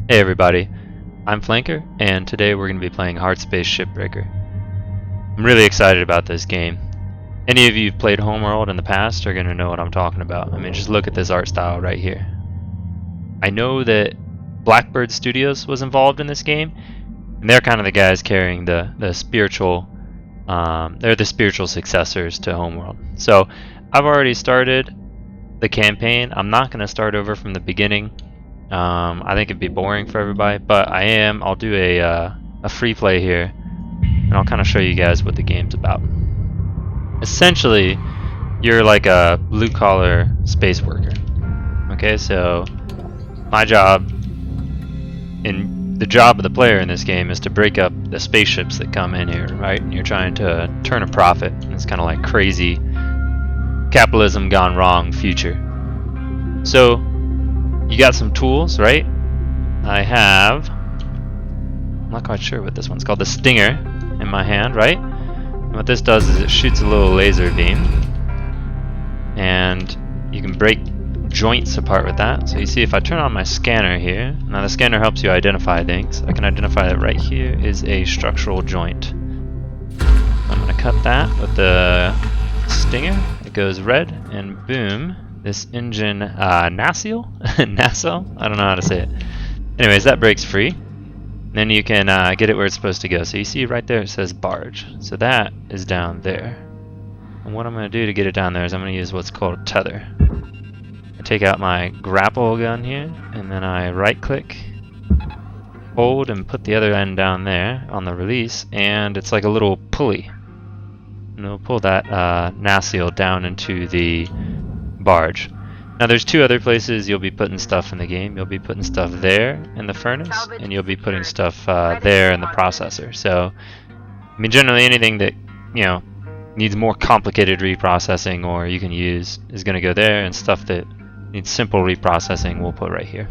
Hey everybody, I'm Flanker, and today we're going to be playing Hardspace Shipbreaker. I'm really excited about this game. Any of you who've played Homeworld in the past are going to know what I'm talking about. I mean, just look at this art style right here. I know that Blackbird Studios was involved in this game, and they're kind of the guys carrying the spiritual, they're the spiritual successors to Homeworld. So I've already started the campaign. I'm not going to start over from the beginning. I think it'd be boring for everybody, but I'll do a free play here, and I'll kind of show you guys what the game's about. Essentially, you're like a blue-collar space worker. Okay, so my job, and the job of the player in this game, is to break up the spaceships that come in here, right? And you're trying to turn a profit. And it's kind of like crazy capitalism gone wrong future. So you got some tools, right? I'm not quite sure what this one's called, the Stinger in my hand, right? And what this does is it shoots a little laser beam, and you can break joints apart with that. So you see if I turn on my scanner here, now the scanner helps you identify things. I can identify that right here is a structural joint. I'm going to cut that with the Stinger. It goes red, and boom. This engine nacelle? Nacelle? I don't know how to say it. Anyways, that breaks free. Then you can get it where it's supposed to go. So you see right there it says barge. So that is down there. And what I'm going to do to get it down there is I'm going to use what's called a tether. I take out my grapple gun here, and then I right click, hold, and put the other end down there on the release, and it's like a little pulley. And it'll pull that nacelle down into the barge. Now there's two other places you'll be putting stuff in the game. You'll be putting stuff there in the furnace, and you'll be putting stuff there in the processor. So, I mean, generally anything that, you know, needs more complicated reprocessing or you can use is going to go there, and stuff that needs simple reprocessing we'll put right here.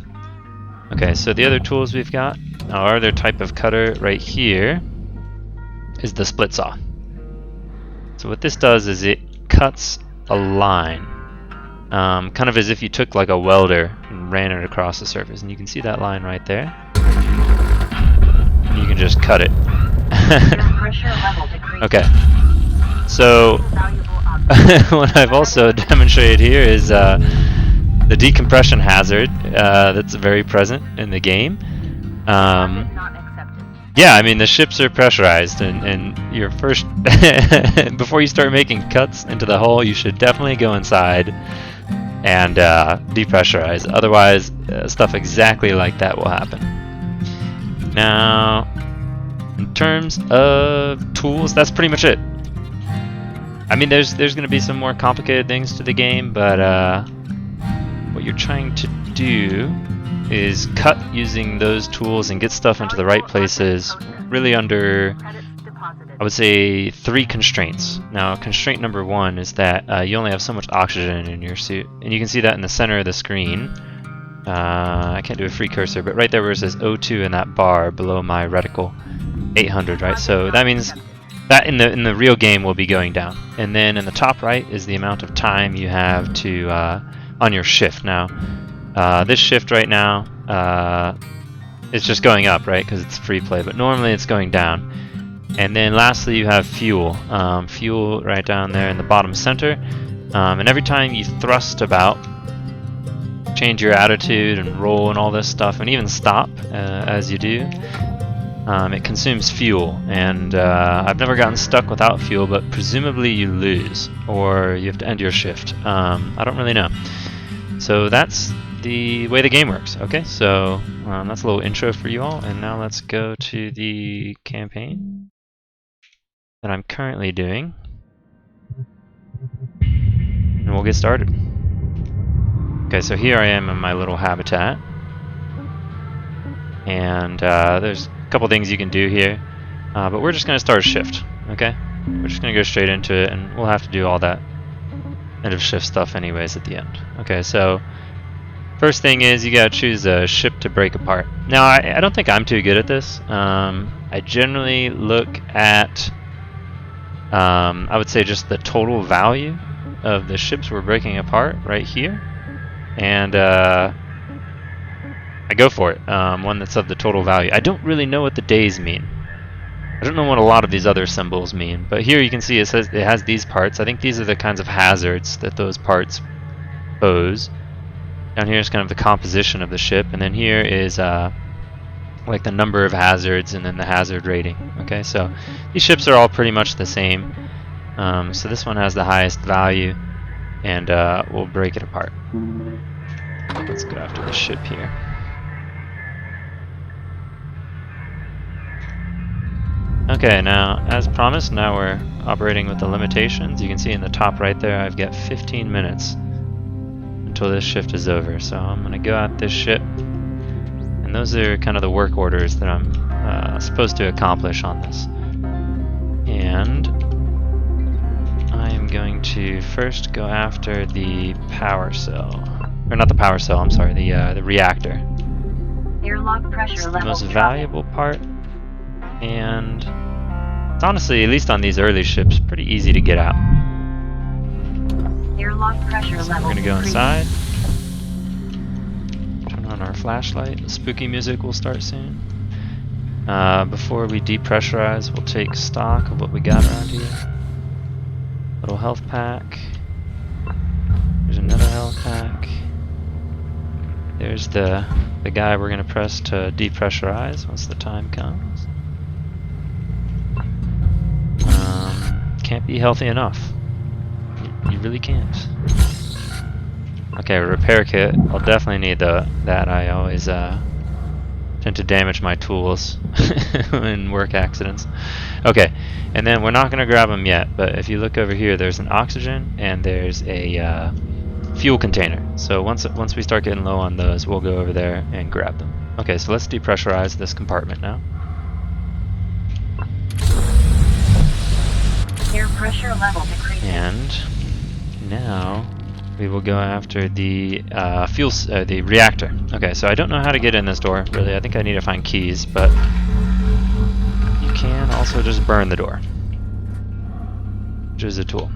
Okay, so the other tools we've got, our other type of cutter right here is the split saw. So what this does is it cuts a line. Kind of as if you took like a welder and ran it across the surface, and you can see that line right there. And you can just cut it. Okay. So what I've also demonstrated here is the decompression hazard that's very present in the game. Yeah, I mean the ships are pressurized, and your first before you start making cuts into the hull, you should definitely go inside and depressurize. Otherwise, stuff exactly like that will happen. Now, in terms of tools, that's pretty much it. I mean, there's going to be some more complicated things to the game, but what you're trying to do is cut using those tools and get stuff into the right places, really under, I would say, 3 constraints. Now, constraint number 1 is that you only have so much oxygen in your suit, and you can see that in the center of the screen. I can't do a free cursor, but right there where it says O2 in that bar below my reticle, 800, right? So that means that in the real game will be going down. And then in the top right is the amount of time you have to on your shift. Now, this shift right now, it's just going up, right? Because it's free play, but normally it's going down. And then lastly, you have fuel. Fuel right down there in the bottom center. And every time you thrust about, change your attitude and roll and all this stuff, and even stop as you do, it consumes fuel. And I've never gotten stuck without fuel, but presumably you lose, or you have to end your shift. I don't really know. So that's the way the game works. Okay, so that's a little intro for you all, and now let's go to the campaign that I'm currently doing, and we'll get started. Okay, so here I am in my little habitat, and there's a couple things you can do here, but we're just going to start a shift. Okay, we're just going to go straight into it, and we'll have to do all that end of shift stuff anyways at the end. Okay, so first thing is you gotta choose a ship to break apart. Now I don't think I'm too good at this. I generally look at I would say just the total value of the ships we're breaking apart right here, and I go for it. One that's of the total value. I don't really know what the days mean. I don't know what a lot of these other symbols mean, but here you can see it says it has these parts. I think these are the kinds of hazards that those parts pose. Down here is kind of the composition of the ship, and then here is like the number of hazards and then the hazard rating. Okay, so these ships are all pretty much the same. So this one has the highest value, and we'll break it apart. Let's go after the ship here. Okay, now as promised, now we're operating with the limitations. You can see in the top right there I've got 15 minutes until this shift is over. So I'm going to go at this ship, and those are kind of the work orders that I'm supposed to accomplish on this. And I am going to first go after the power cell. Or not the power cell, I'm sorry, the reactor. Airlock pressure It's the level most valuable part, and it's honestly, at least on these early ships, pretty easy to get out. Airlock pressure So level we're gonna go increased. inside, turn on our flashlight. The spooky music will start soon. Before we depressurize, we'll take stock of what we got around here. Little health pack. There's another health pack. There's the guy we're gonna press to depressurize once the time comes. Can't be healthy enough. You really can't. Okay, repair kit. I'll definitely need that. I always tend to damage my tools in work accidents. Okay, and then we're not going to grab them yet, but if you look over here, there's an oxygen and there's a fuel container. So once we start getting low on those, we'll go over there and grab them. Okay, so let's depressurize this compartment now. Air pressure level decreasing. And now we will go after the the reactor. Okay, so I don't know how to get in this door, really. I think I need to find keys, but you can also just burn the door, which is a tool.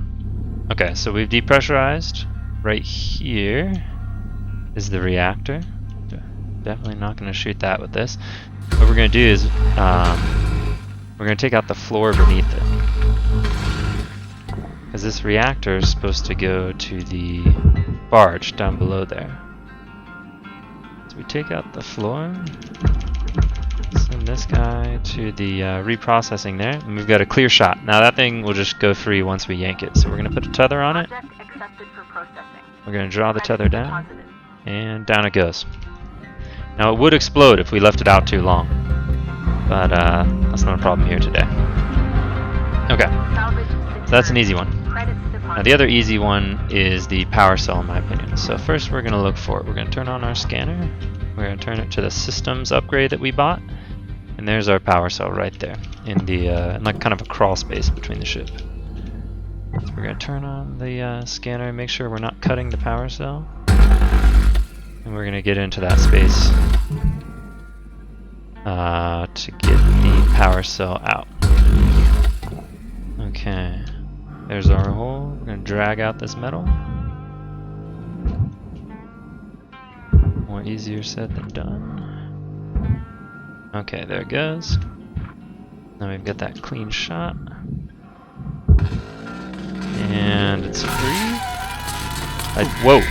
Okay, so we've depressurized. Right here is the reactor. Definitely not going to shoot that with this. What we're going to do is we're going to take out the floor beneath it, because this reactor is supposed to go to the barge down below there. So we take out the floor, send this guy to the reprocessing there, and we've got a clear shot. Now that thing will just go free once we yank it. So we're going to put a tether on it. Object accepted for processing. We're going to draw the tether down, Deposited. and down it goes. Now it would explode if we left it out too long, but that's not a problem here today. Okay, Salvage so that's an easy one. credits Now deposited. the other easy one is the power cell, in my opinion. So first we're going to look for it. We're going to turn on our scanner. We're going to turn it to the systems upgrade that we bought, and there's our power cell right there in the in like kind of a crawl space between the ship. So we're going to turn on the scanner and make sure we're not cutting the power cell, and we're going to get into that space to get the power cell out. Okay, there's our hole. We're going to drag out this metal. More easier said than done. Okay, there it goes. Now we've got that clean shot. And it's free. Whoa!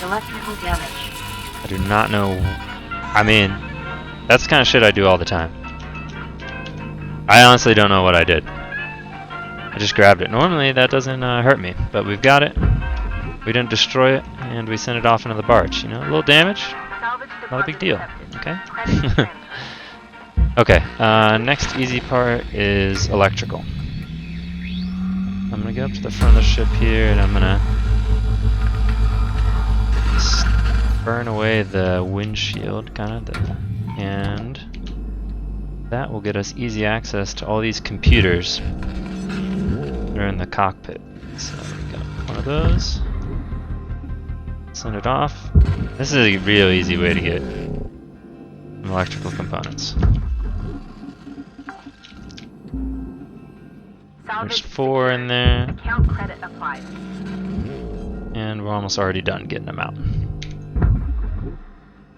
Electrical damage. I do not know. I mean, that's the kind of shit I do all the time. I honestly don't know what I did. I just grabbed it. Normally that doesn't hurt me, but we've got it. We didn't destroy it, and we sent it off into the barge. You know, a little damage, Salvage not a big deposit deal. accepted. Okay. Credits transferred. Okay. Next easy part is electrical. I'm gonna go up to the front of the ship here, and I'm gonna burn away the windshield, kind of, and that will get us easy access to all these computers that are in the cockpit. So we got one of those. Send it off. This is a real easy way to get electrical components. There's Salvage 4 in there, account credit applied. and we're almost already done getting them out.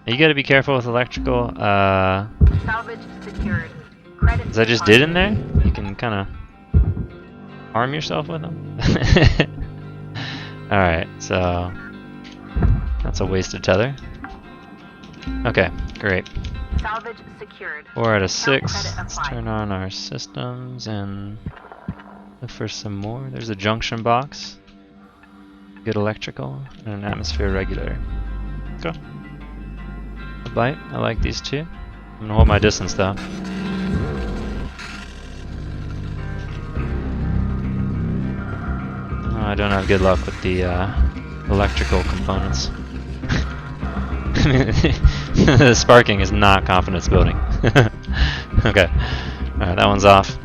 You gotta be careful with electrical. Salvage secured. Credit As I just did in there, you can kind of harm yourself with them. Alright, so that's a wasted tether. Okay, great. Salvage secured. We're at a No 6. credit Let's applied. turn on our systems and look for some more. There's a junction box, good electrical, and an atmosphere regulator. Go. A bite. I like these two. I'm gonna hold my distance though. Oh, I don't have good luck with the electrical components. The sparking is not confidence building. Okay. Alright, that one's off.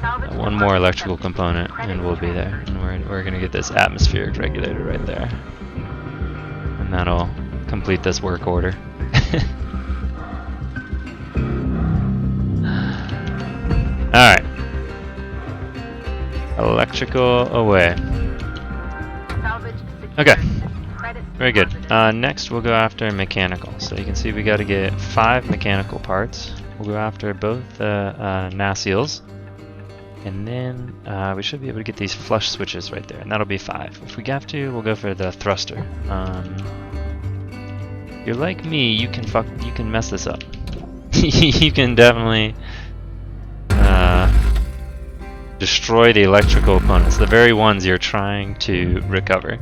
Salvage One more department electrical subject. component Credit and we'll be there. transferred. And we're gonna get this atmospheric regulator right there. And that'll complete this work order. Alright. Electrical away. Salvage secured. Okay. Credit Very good. deposited. Next we'll go after mechanical. So you can see we got to get 5 mechanical parts. We'll go after both nacelles. And then we should be able to get these flush switches right there. And that'll be 5. If we have to, we'll go for the thruster. If you're like me, you can mess this up. You can definitely destroy the electrical opponents, the very ones you're trying to recover.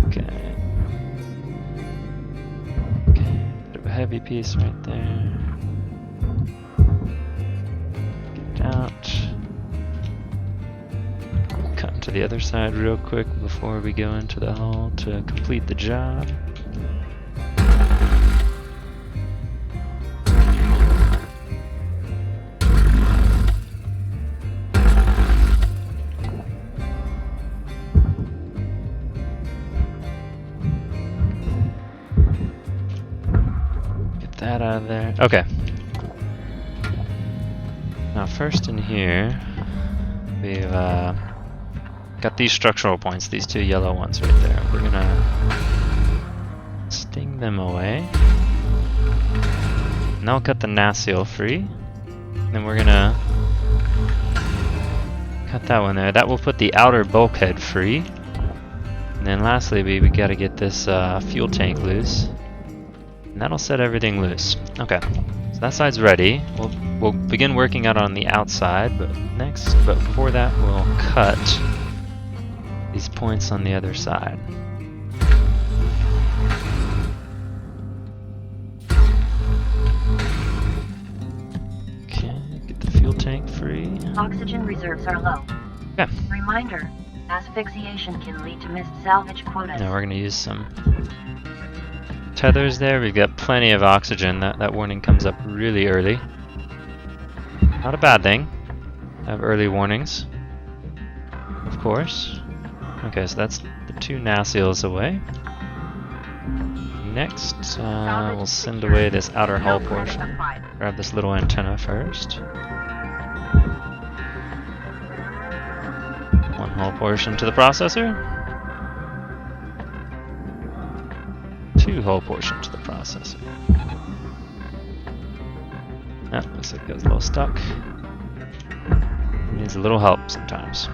Okay. Okay, bit of a heavy piece right there. Get out. Cut to the other side real quick before we go into the hull to complete the job. That out of there. Okay. Now first in here, we've got these structural points, these 2 yellow ones right there. We're gonna sting them away. And that'll cut the nacelle free. Then we're gonna cut that one there. That will put the outer bulkhead free. And then lastly, we gotta get this fuel tank loose. And that'll set everything loose. Okay, so that side's ready. We'll begin working out on the outside, but before that, we'll cut these points on the other side. Okay, get the fuel tank free. Oxygen reserves are low. Okay, Reminder, asphyxiation can lead to missed salvage quotas. now we're gonna use some tethers there. We've got plenty of oxygen. That warning comes up really early. Not a bad thing. Have early warnings, of course. Okay, so that's the 2 nacelles away. Next, we'll send away this outer hull portion. Grab this little antenna first. 1 hull portion to the processor. 2 hull portion to the processor. Ah, looks like it goes a little stuck. Needs a little help sometimes.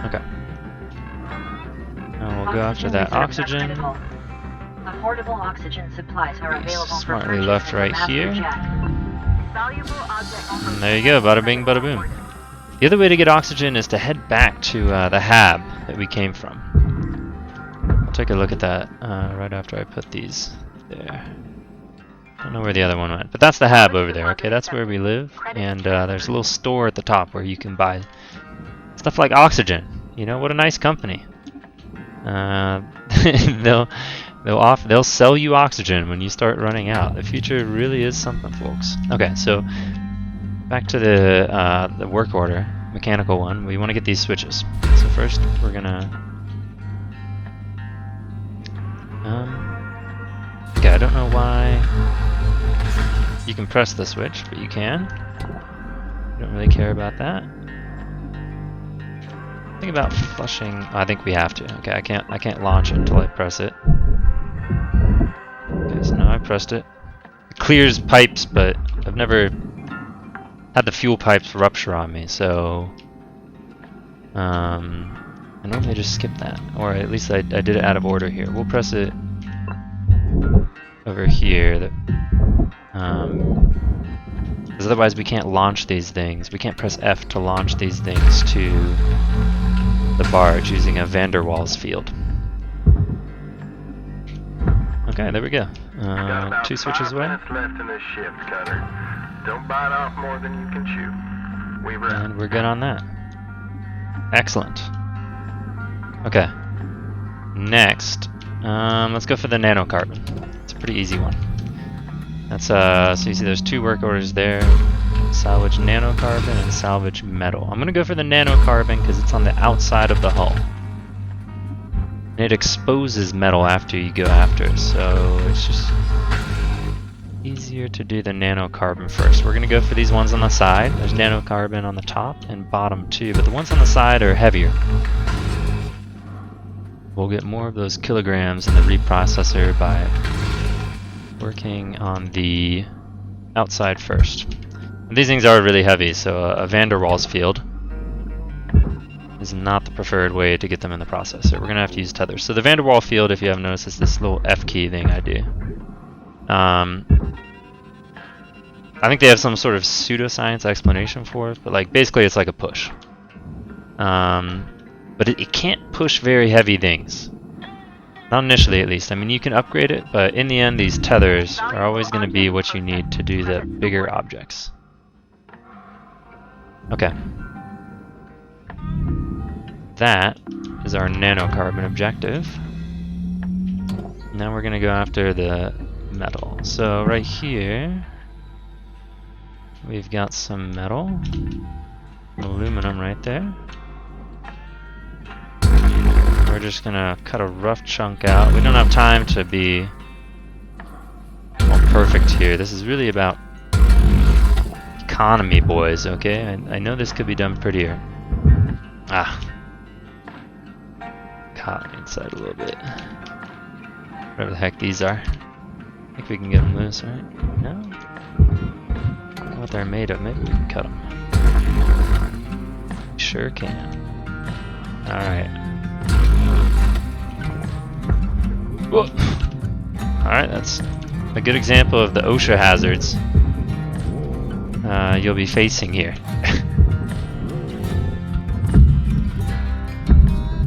Okay. Now we'll go after that reserves are oxygen. critical. Affordable oxygen supplies are available for Smartly purchase left in the right master here. jet. Valuable object And there you go, bada bing, bada boom. The other way to get oxygen is to head back to the hab that we came from. I'll take a look at that right after I put these there. I don't know where the other one went, but that's the hab over there, okay? That's where we live, and there's a little store at the top where you can buy stuff like oxygen. You know, what a nice company. They'll sell you oxygen when you start running out. The future really is something, folks. Okay, so back to the work order, mechanical one. We want to get these switches. So first, we're gonna. Okay, I don't know why you can press the switch, but you can. Don't really care about that. Think about flushing. Oh, I think we have to. Okay, I can't launch it until I press it. Okay, so now I pressed it. It clears pipes, but I've never had the fuel pipes rupture on me, so I normally just skip that, or at least I did it out of order here. We'll press it over here. Because otherwise we can't launch these things. We can't press F to launch these things to the barge using a van der Waals field. Okay, there we go. 2 switches away. Left in this shift, Cutter. Don't bite off more than you can chew. And we're good on that. Excellent. Okay. Next, let's go for the nanocarbon. It's a pretty easy one. That's so you see there's 2 work orders there. Salvage nanocarbon and salvage metal. I'm gonna go for the nanocarbon because it's on the outside of the hull. And it exposes metal after you go after it, so it's just easier to do the nanocarbon first. We're gonna go for these ones on the side. There's nanocarbon on the top and bottom too, but the ones on the side are heavier. We'll get more of those kilograms in the reprocessor by working on the outside first. And these things are really heavy, so a van der Waals field is not the preferred way to get them in the processor. We're gonna have to use tethers. So the van der Waals field, if you haven't noticed, is this little F key thing I do. I think they have some sort of pseudoscience explanation for it, but like basically it's like a push. But it can't push very heavy things. Not initially, at least. I mean, you can upgrade it, but in the end, these tethers are always going to be what you need to do the bigger objects. Okay. That is our nanocarbon objective. Now we're going to go after the metal. So right here, we've got some metal, aluminum right there. We're just gonna cut a rough chunk out. We don't have time to be all perfect here. This is really about economy, boys, okay? I know this could be done prettier. Ah. Caught me inside a little bit. Whatever the heck these are. I think we can get them loose, right? No? I don't know what they're made of. Maybe we can cut them. Sure can. Alright. Alright, that's a good example of the OSHA hazards you'll be facing here.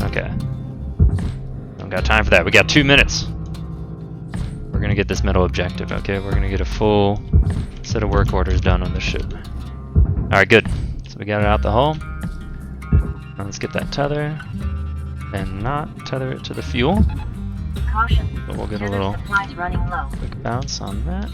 Okay. Don't got time for that. We got 2 minutes. We're gonna get this metal objective, okay? We're gonna get a full set of work orders done on the ship. Alright, good. So we got it out the hull. Now let's get that tether. And not tether it to the fuel. Caution. But we'll get a little running low. quick bounce on that.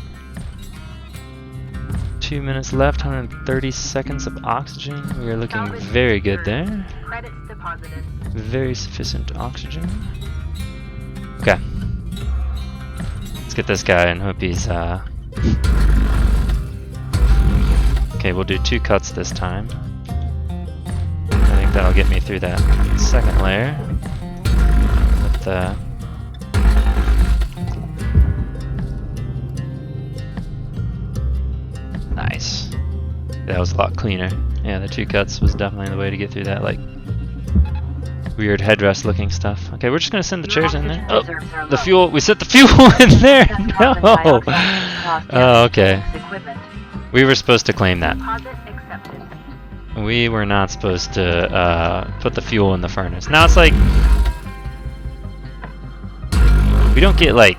2 minutes left, 130 seconds of oxygen. We are looking very good there. Credits deposited. Very sufficient oxygen. Okay. Let's get this guy and hope he's Okay, we'll do 2 cuts this time. I think that'll get me through that second layer. With the nice. That was a lot cleaner. Yeah, the 2 cuts was definitely the way to get through that, like, weird headrest looking stuff. Okay, we're just gonna send the chairs in there. Oh, the fuel, we set the fuel in there! No! Oh, okay. We were supposed to claim that. We were not supposed to put the fuel in the furnace. Now it's like, we don't get, like,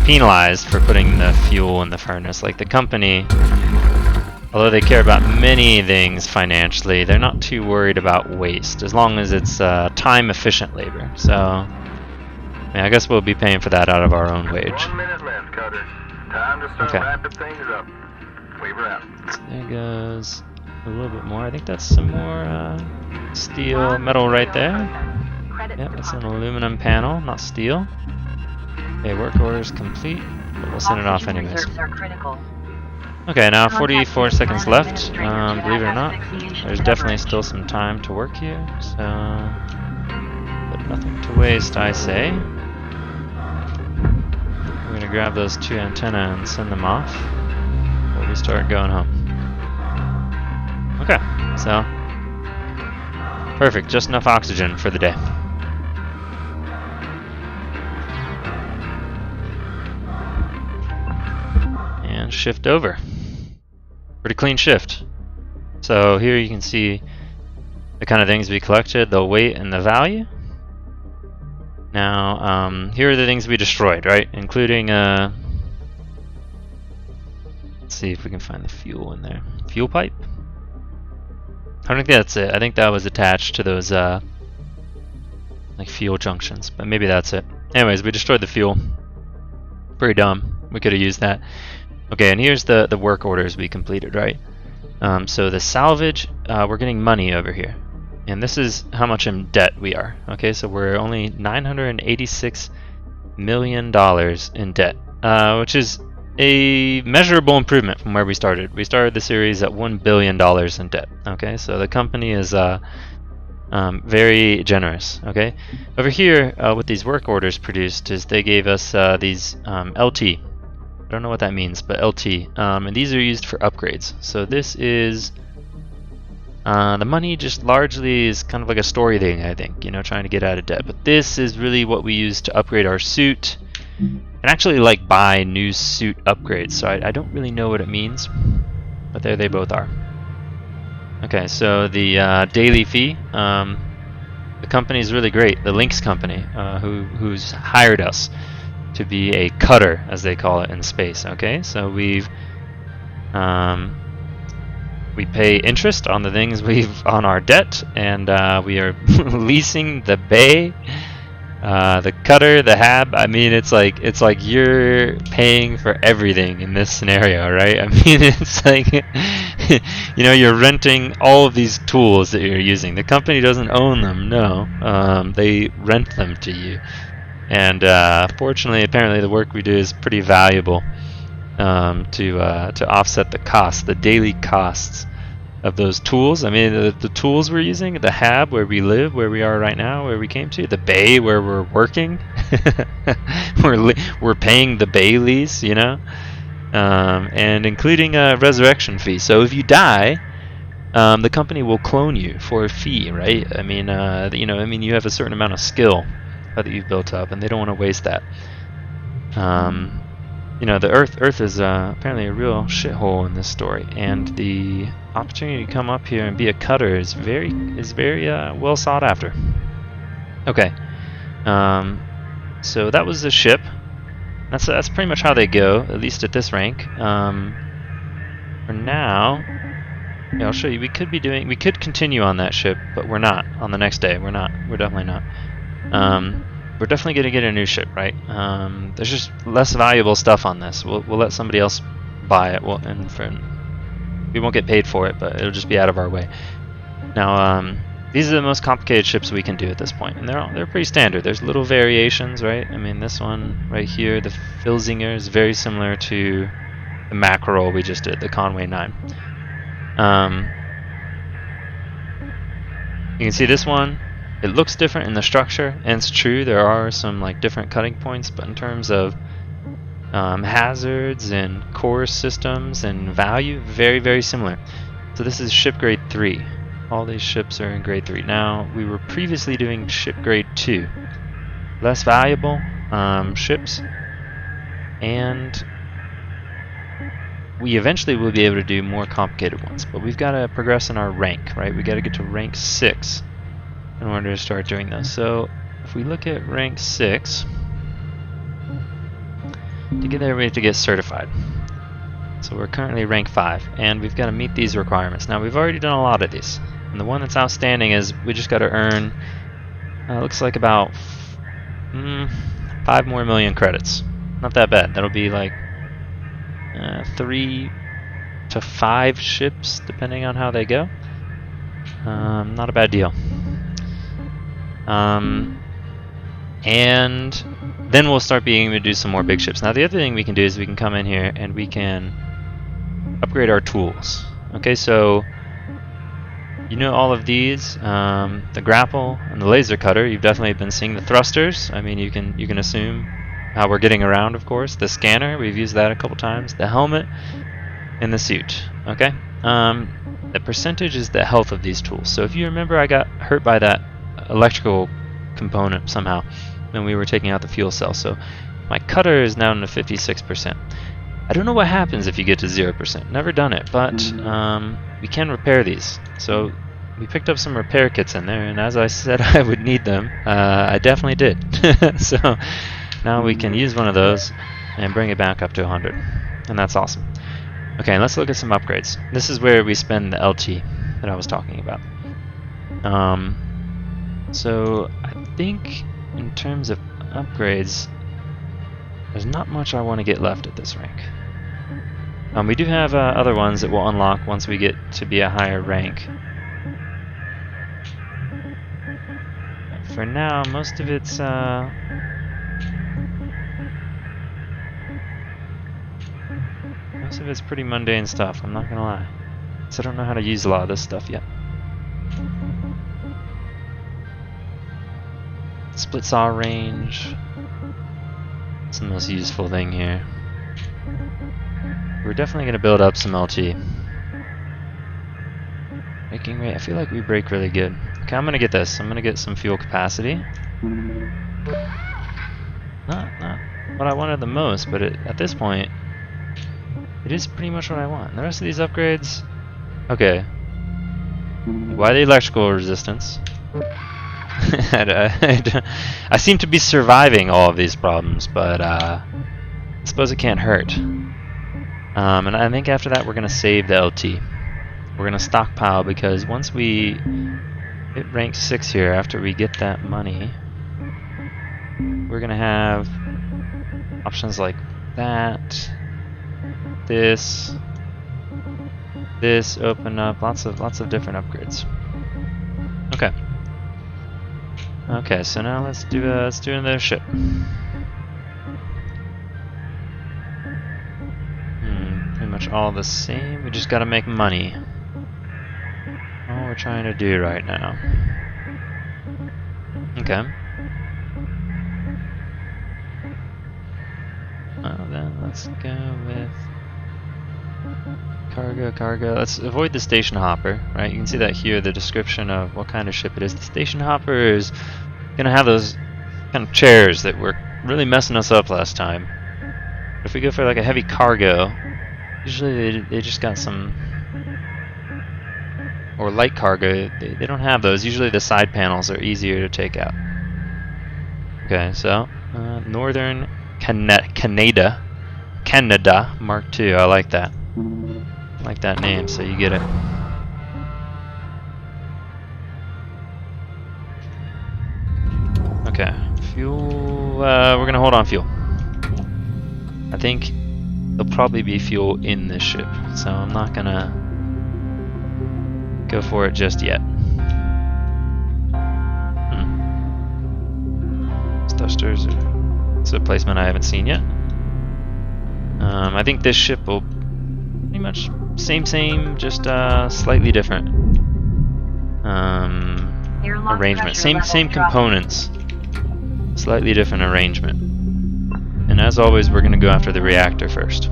penalized for putting the fuel in the furnace. Like, the company, although they care about many things financially, they're not too worried about waste as long as it's time efficient labor. So yeah, I guess we'll be paying for that out of our own wage. 1 minute left, Cutter. Time to start wrapping things up. Weaver out. So there goes a little bit more. I think that's some more steel metal right there. Yep, that's an aluminum panel, not steel. Okay, work order is complete, but we'll send it off anyways. Okay, now Contact 44 with seconds Plan left. Administrator to Believe it or add not, asphyxiation there's to definitely coverage. still some time to work here, so but nothing to waste, I say. We're gonna grab those 2 antennae and send them off before we start going home. Okay, so perfect, just enough oxygen for the day. And shift over. Pretty clean shift. So here you can see the kind of things we collected, the weight and the value. Now, here are the things we destroyed, right? Including, let's see if we can find the fuel in there. Fuel pipe? I don't think that's it. I think that was attached to those, like fuel junctions, but maybe that's it. Anyways, we destroyed the fuel. Pretty dumb. We could have used that. Okay, and here's the work orders we completed, right? So the salvage, we're getting money over here. And this is how much in debt we are. Okay, so we're only $986 million in debt, which is a measurable improvement from where we started. We started the series at $1 billion in debt. Okay, so the company is very generous. Okay, over here, what these work orders produced is they gave us these LT. I don't know what that means, but LT. And these are used for upgrades. So this is the money just largely is kind of like a story thing, I think, you know, trying to get out of debt. But this is really what we use to upgrade our suit and actually like buy new suit upgrades. So I don't really know what it means, but there they both are. Okay, so the daily fee, the company is really great. The Lynx company, who's hired us to be a cutter, as they call it in space. Okay, so we pay interest on the things on our debt, and we are leasing the bay, the cutter, the hab. I mean, it's like you're paying for everything in this scenario, right? I mean, it's like you know, you're renting all of these tools that you're using. The company doesn't own them, no. They rent them to you. And fortunately, apparently, the work we do is pretty valuable to offset the costs, the daily costs of those tools. I mean, the tools we're using, the hab where we live, where we are right now, where we came to, the bay where we're working, we're paying the bay lease, you know, and including a resurrection fee. So if you die, the company will clone you for a fee, right? I mean, you know, I mean, you have a certain amount of skill that you've built up, and they don't want to waste that. You know, the Earth is apparently a real shithole in this story, and the opportunity to come up here and be a cutter is very well sought after. Okay, so that was the ship. That's pretty much how they go, at least at this rank. For now, yeah, I'll show you. We could continue on that ship, but we're not on the next day. We're definitely not. We're definitely going to get a new ship, right? There's just less valuable stuff on this. We'll let somebody else buy it. We won't get paid for it, but it'll just be out of our way. Now, these are the most complicated ships we can do at this point, and they're pretty standard. There's little variations, right? I mean, this one right here, the Filzinger, is very similar to the Mackerel we just did, the Conway 9. You can see this one. It looks different in the structure, and it's true, there are some like different cutting points, but in terms of hazards and core systems and value, very, very similar. So this is ship grade 3. All these ships are in grade 3. Now, we were previously doing ship grade 2. Less valuable ships, and we eventually will be able to do more complicated ones, but we've got to progress in our rank, right? We got to get to rank 6 in order to start doing this. So if we look at rank 6, to get there we have to get certified. So we're currently rank 5, and we've got to meet these requirements. Now, we've already done a lot of these, and the one that's outstanding is we just got to earn, looks like about 5 more million credits. Not that bad. That'll be like 3 to 5 ships, depending on how they go. Not a bad deal. And then we'll start being able to do some more big ships. Now, the other thing we can do is we can come in here and we can upgrade our tools. Okay, so you know all of these, the grapple and the laser cutter. You've definitely been seeing the thrusters. I mean, you can assume how we're getting around, of course. The scanner, we've used that a couple times. The helmet and the suit. Okay. The percentage is the health of these tools. So if you remember, I got hurt by that electrical component somehow when we were taking out the fuel cell. So my cutter is down to 56%. I don't know what happens if you get to 0%. Never done it, but we can repair these. So we picked up some repair kits in there, and as I said I would need them, I definitely did. So now we can use one of those and bring it back up to 100, and that's awesome. Okay, let's look at some upgrades. This is where we spend the LT that I was talking about. So I think in terms of upgrades, there's not much I want to get left at this rank. We do have other ones that will unlock once we get to be a higher rank. For now, most of it's pretty mundane stuff, I'm not gonna lie. So I don't know how to use a lot of this stuff yet. Split saw range. It's the most useful thing here. We're definitely going to build up some LT. Braking rate, I feel like we brake really good. Okay, I'm going to get this. I'm going to get some fuel capacity. Not what I wanted the most, but at this point, it is pretty much what I want. The rest of these upgrades, okay. Why the electrical resistance? I seem to be surviving all of these problems, but I suppose it can't hurt. And I think after that we're going to save the LT. We're going to stockpile, because once we hit rank 6 here, after we get that money, we're going to have options like that, this open up, lots of different upgrades. Okay. Okay, so now let's do another ship. Pretty much all the same. We just gotta make money. All we're trying to do right now. Okay. Well then, let's go with cargo. Let's avoid the station hopper, right? You can see that here, the description of what kind of ship it is. The station hopper is gonna have those kind of chairs that were really messing us up last time. But if we go for like a heavy cargo, usually they just got some, or light cargo, they don't have those. Usually the side panels are easier to take out. Okay, so Northern Canada Mark II. I like that. I like that name, so you get it. Okay, fuel. We're gonna hold on fuel. I think there'll probably be fuel in this ship, so I'm not gonna go for it just yet. Thrusters. It's a placement I haven't seen yet. I think this ship will pretty much same, just slightly different arrangement. Same components, slightly different arrangement. And as always, we're going to go after the reactor first.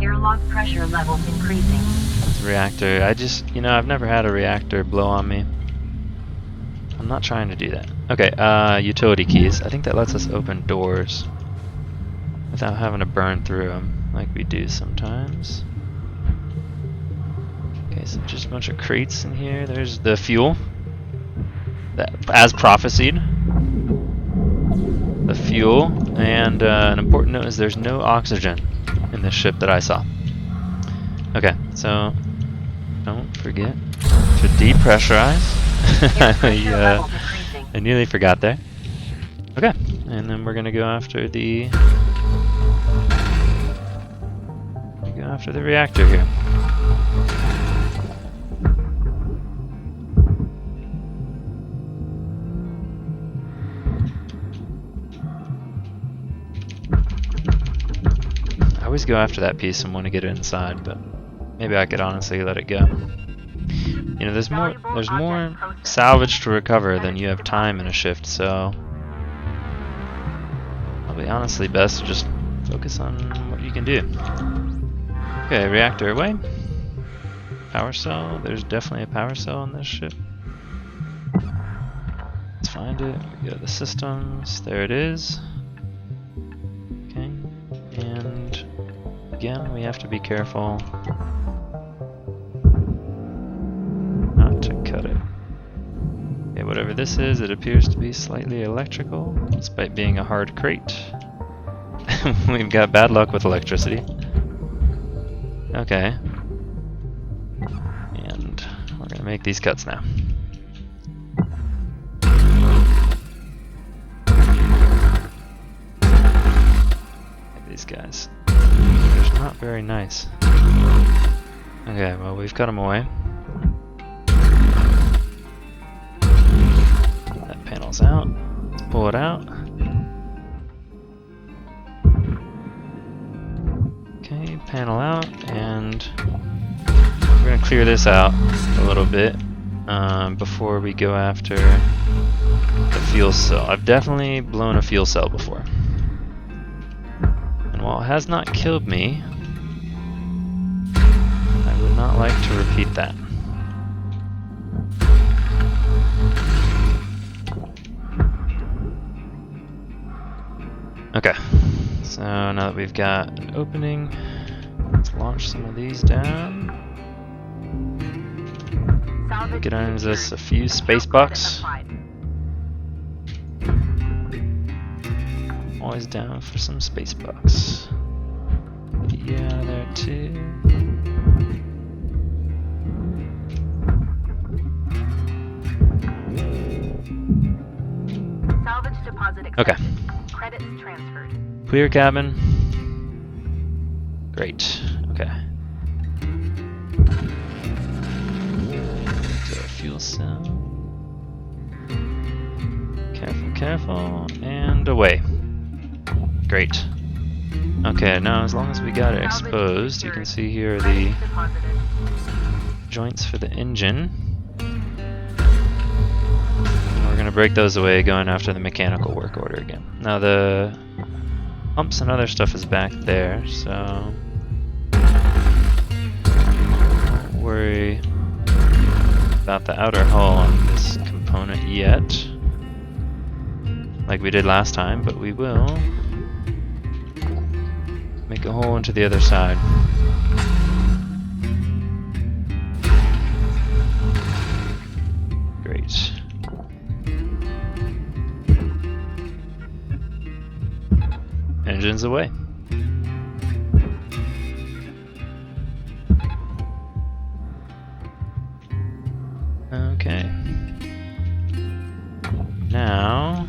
Airlock pressure levels increasing. This reactor, I've never had a reactor blow on me. I'm not trying to do that. Okay, utility keys. I think that lets us open doors without having to burn through them like we do sometimes. Okay, so just a bunch of crates in here. There's the fuel, as prophesied. The fuel, and an important note is there's no oxygen in this ship that I saw. Okay, so don't forget to depressurize. I nearly forgot there. Okay, and then we're gonna go after the reactor here. I always go after that piece and want to get it inside, but maybe I could honestly let it go. You know, there's more salvage to recover than you have time in a shift, so probably honestly best to just focus on what you can do. Okay, reactor away. Power cell. There's definitely a power cell on this ship. Let's find it. We go to the systems. There it is. Okay, and again, we have to be careful not to cut it. Okay, whatever this is, it appears to be slightly electrical, despite being a hard crate. We've got bad luck with electricity. Okay. And we're gonna make these cuts now. These guys. They're not very nice. Okay, well, we've cut them away. That panel's out. Let's pull it out. Okay, panel out, and we're gonna clear this out a little bit before we go after the fuel cell. I've definitely blown a fuel cell before. And while it has not killed me, I would not like to repeat that. Okay, so now that we've got an opening, let's launch some of these down. It earns us a few space bucks. Always down for some space bucks. Yeah, there too. Salvage deposit accepted. Okay. Credits transferred. Clear cabin. Great. Okay. So fuel cell. Careful, careful, and away. Great. Okay, now as long as we got it exposed, you can see here are the joints for the engine. And we're gonna break those away, going after the mechanical work order again. Now the pumps and other stuff is back there, so don't worry about the outer hull on this component yet, like we did last time, but we will make a hole into the other side. Great. Engines away. Okay. Now,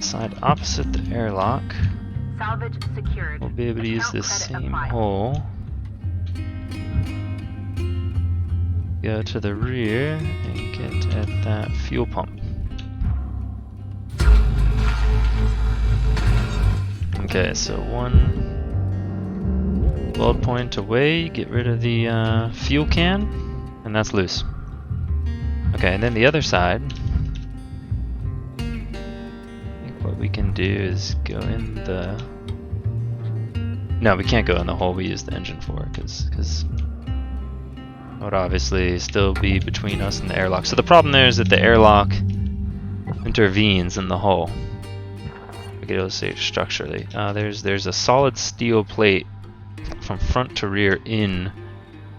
side opposite the airlock, Salvage secured. we'll be able to use this same hole. Go to the rear and get at that fuel pump. Okay, so one weld point away, get rid of the fuel can, and that's loose. Okay, and then the other side, I think what we can do is go in the... No, we can't go in the hole we use the engine for, because it would obviously still be between us and the airlock. So the problem there is that the airlock intervenes in the hull. We could illustrate structurally. There's a solid steel plate from front to rear in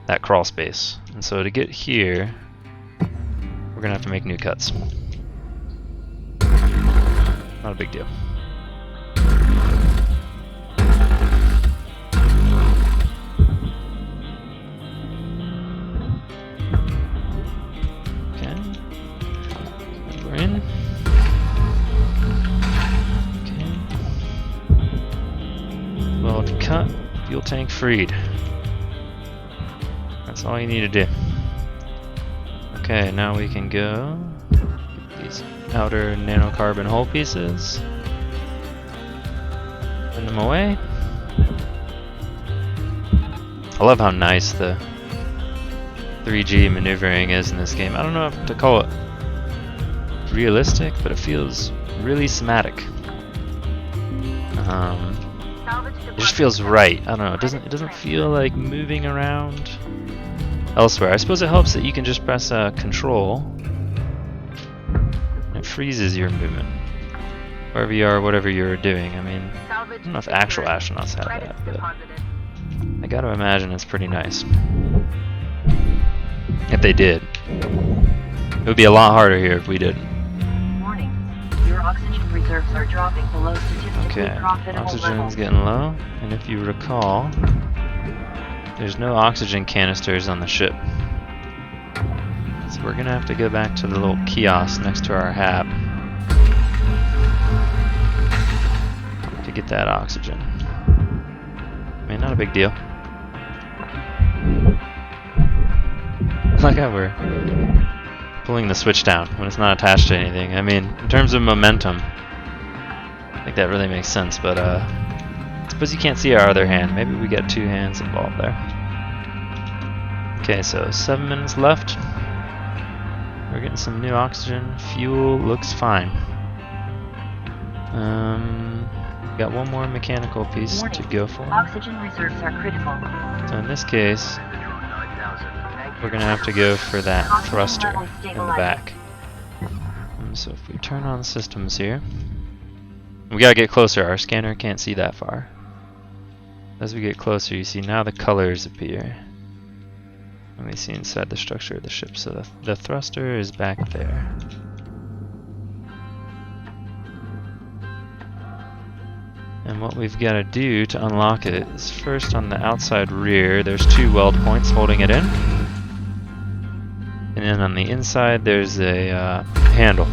that crawl space, and so to get here, we're gonna have to make new cuts. Not a big deal. Okay, and we're in. Weld cut, fuel tank freed. That's all you need to do. Okay, now we can go get these outer nanocarbon hull pieces. Put them away. I love how nice the 3G maneuvering is in this game. I don't know if to call it realistic, but it feels really cinematic. It just feels right. I don't know. It doesn't feel like moving around elsewhere. I suppose it helps that you can just press Control and it freezes your movement wherever you are, whatever you're doing. I mean, I don't know if actual astronauts have that, but I gotta imagine it's pretty nice. If they did, it would be a lot harder here if we didn't. Warning. Your oxygen reserves are dropping below statistically Okay, profitable oxygen's levels. getting low, and if you recall, there's no oxygen canisters on the ship. So we're gonna have to go back to the little kiosk next to our hab to get that oxygen. I mean, not a big deal. Like how we're pulling the switch down when it's not attached to anything. I mean, in terms of momentum, I think that really makes sense, but I suppose you can't see our other hand. Maybe we got two hands involved there. Okay, so 7 minutes left. We're getting some new oxygen. Fuel looks fine. Got one more mechanical piece Warning. to go for. Oxygen reserves are critical. So in this case, we're gonna have to go for that thruster in the back. So if we turn on systems here, we gotta get closer. Our scanner can't see that far. As we get closer, you see now the colors appear. Let me see inside the structure of the ship. So the thruster is back there. And what we've got to do to unlock it is first on the outside rear, there's 2 weld points holding it in. And then on the inside, there's a handle,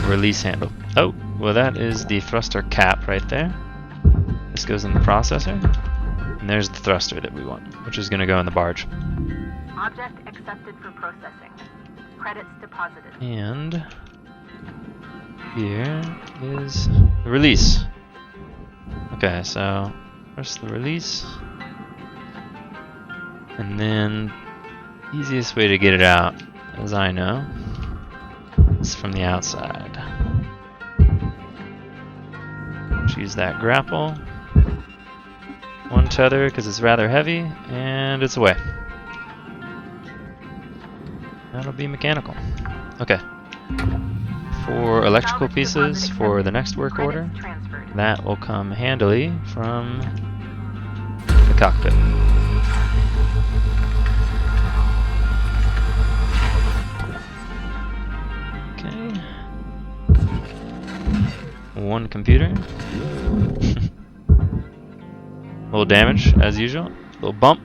release handle. Oh, well that is the thruster cap right there. This goes in the processor. And there's the thruster that we want, which is going to go in the barge. Object accepted for processing. Credits deposited. And here is the release. Okay, so first the release, and then easiest way to get it out, as I know, is from the outside. Choose that grapple, 1 tether because it's rather heavy, and it's away. That'll be mechanical. Okay. For electrical pieces for the next work order, that will come handily from the cockpit. Okay. 1 computer. Little damage, as usual. Little bump.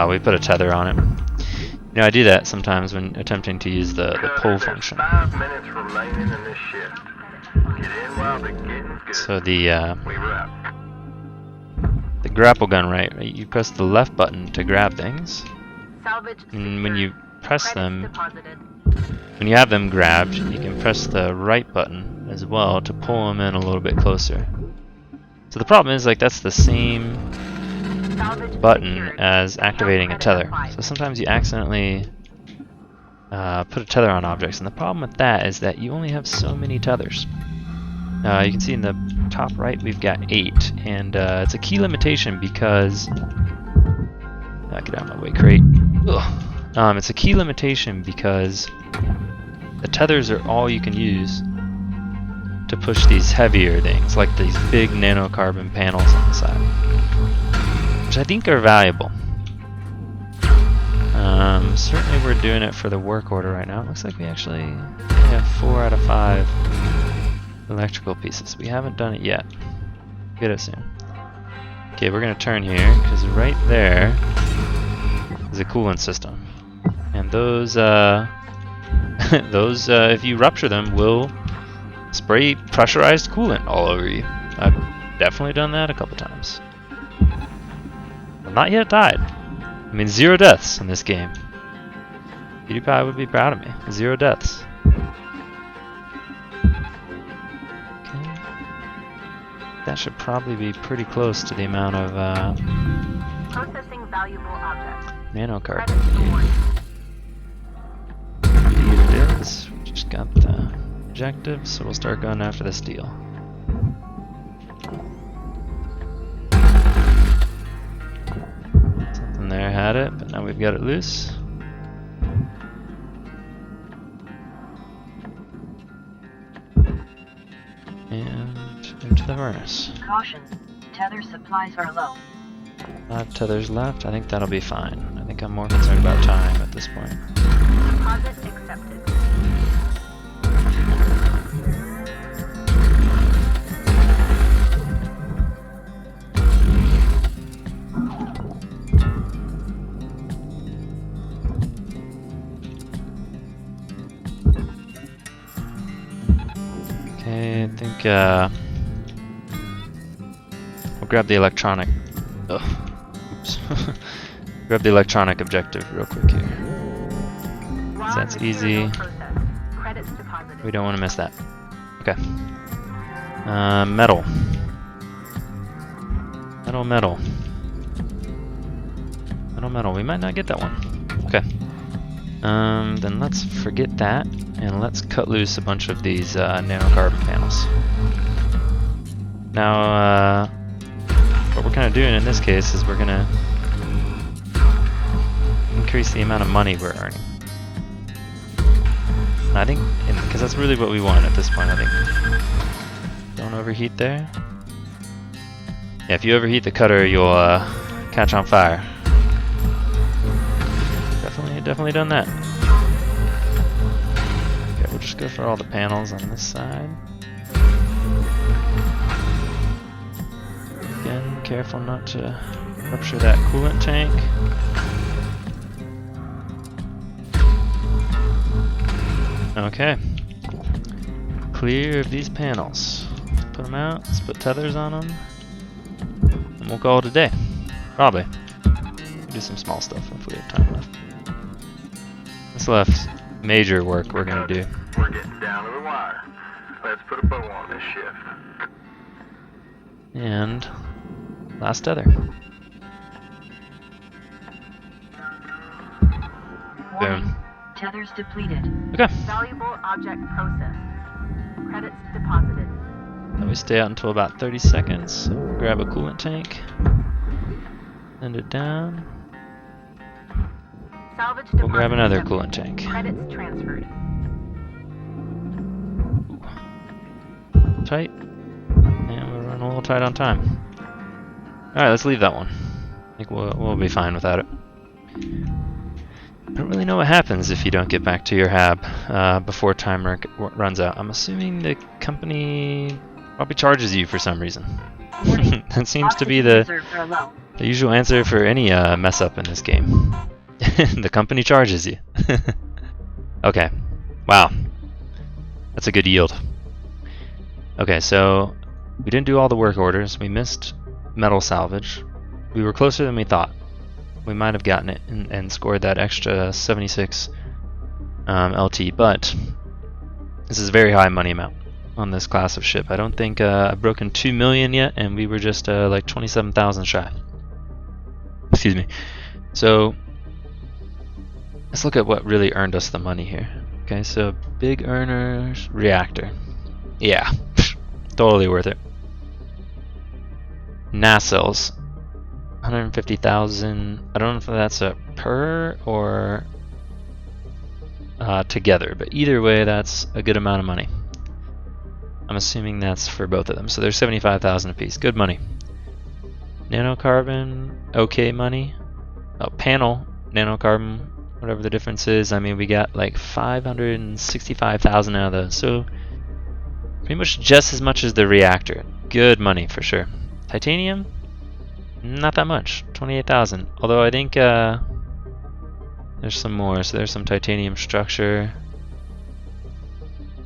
We put a tether on it. You know, I do that sometimes when attempting to use the pull function. 5 minutes remaining in this shift. Get in while the getting's good. So We wrap. the grapple gun, right? You press the left button to grab things, Salvage and when you press Credits them, deposited. when you have them grabbed, you can press the right button as well to pull them in a little bit closer. So the problem is, like, that's the same Salvage button secured. as activating a No tether. credit applied. So sometimes you accidentally put a tether on objects, and the problem with that is that you only have so many tethers. You can see in the top right we've got 8, and it's a key limitation because get out of my way, crate. Ugh. It's a key limitation because the tethers are all you can use to push these heavier things, like these big nanocarbon panels on the side, which I think are valuable. Certainly we're doing it for the work order right now. It looks like we actually have 4 out of 5 electrical pieces. We haven't done it yet. Get it soon. Okay, we're gonna turn here because right there is a coolant system, and those if you rupture them, will spray pressurized coolant all over you. I've definitely done that a couple times. I've not yet died. I mean, 0 deaths in this game. PewDiePie would be proud of me. 0 deaths. Okay. that should probably be pretty close to the amount of Processing valuable objects. nanocarbon. Credits awarded. Here it is. We just got the objective, so we'll start going after this deal. Something there had it, but now we've got it loose. And into the furnace. Caution. Tether supplies are low. 5 tethers left. I think that'll be fine. I think I'm more concerned about time at this point. Deposit accepted. Okay, I think we'll grab the electronic. Ugh. Oops. Grab the electronic objective real quick here. Raw That's material easy. processed. Credits deposited. We don't want to miss that. Okay. Metal. Metal, metal. Metal, metal. We might not get that one. Okay. Then let's forget that, and let's cut loose a bunch of these nanocarbon panels. Now, what we're kind of doing in this case is we're going to increase the amount of money we're earning. And I think, because that's really what we want at this point, I think. Don't overheat there. Yeah, if you overheat the cutter, you'll catch on fire. Definitely done that. Okay, we'll just go for all the panels on this side. Again, careful not to rupture that coolant tank. Okay. Clear of these panels. Let's put them out. Let's put tethers on them. And we'll call it a day. Probably. Do some small stuff if we have time left. What's left? Major work we're gonna do. We're getting down to the wire. Let's put a bow on this shift. And last tether. Warning. Boom. Tethers depleted. Okay. Valuable object processed. Credits deposited. Now we stay out until about 30 seconds. So we'll grab a coolant tank. Send it down. Salvage We'll grab deposit another accepted. coolant tank. Credits transferred. Tight. And we're running a little tight on time. Alright, let's leave that one. I think we'll be fine without it. I don't really know what happens if you don't get back to your hab before time runs out. I'm assuming the company probably charges you for some reason. Warning. That seems to be Oxygen the reserves are low. usual answer for any mess up in this game. The company charges you. Okay. Wow. That's a good yield. Okay, so we didn't do all the work orders. We missed metal salvage. We were closer than we thought. We might have gotten it and scored that extra 76 LT, but this is a very high money amount on this class of ship. I don't think I've broken 2 million yet, and we were just like 27,000 shy. Excuse me. So let's look at what really earned us the money here. Okay, so big earners, reactor. Yeah, totally worth it. Nacelles, 150,000. I don't know if that's a per or together, but either way, that's a good amount of money. I'm assuming that's for both of them. So there's 75,000 apiece. Good money. Nanocarbon, okay money. Oh, panel, nanocarbon, whatever the difference is. I mean, we got like 565,000 out of those. So pretty much just as much as the reactor. Good money for sure. Titanium, not that much. 28,000. Although I think there's some more. So there's some titanium structure.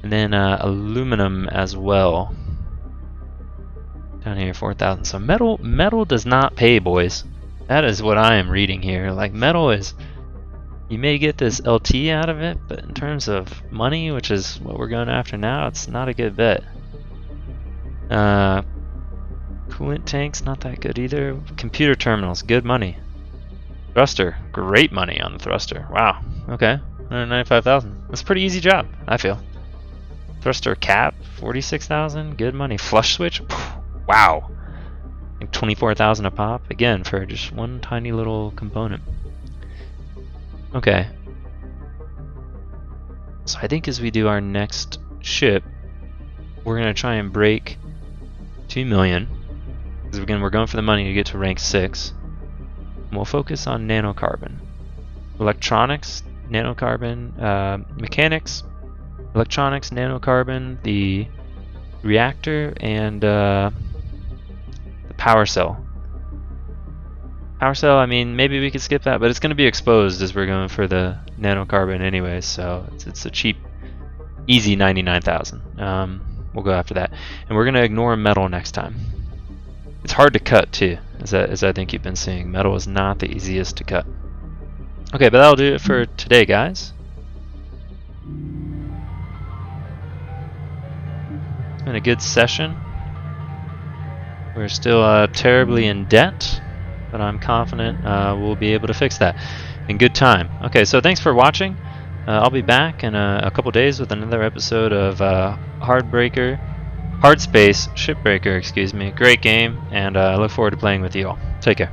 And then aluminum as well. Down here, 4,000. So metal does not pay, boys. That is what I am reading here. Like, metal is, you may get this LT out of it, but in terms of money, which is what we're going after now, it's not a good bet. Coolant tanks, not that good either. Computer terminals, good money. Thruster, great money on the thruster. Wow, okay. 195,000. That's a pretty easy job, I feel. Thruster cap, 46,000, good money. Flush switch, wow. Like 24,000 a pop, again, for just one tiny little component. Okay. So I think as we do our next ship, we're gonna try and break 2 million. Because again, we're going for the money to get to rank 6. And we'll focus on nanocarbon. Electronics, nanocarbon, mechanics, electronics, nanocarbon, the reactor, and the power cell. Power cell, I mean, maybe we could skip that, but it's going to be exposed as we're going for the nanocarbon anyway, so it's a cheap, easy 99,000. We'll go after that. And we're going to ignore metal next time. It's hard to cut too, as I think you've been seeing. Metal is not the easiest to cut. Okay, but that'll do it for today, guys. It's been a good session. We're still terribly in debt, but I'm confident we'll be able to fix that in good time. Okay, so thanks for watching. I'll be back in a couple days with another episode of Hardspace, Shipbreaker, excuse me. Great game, and I look forward to playing with you all. Take care.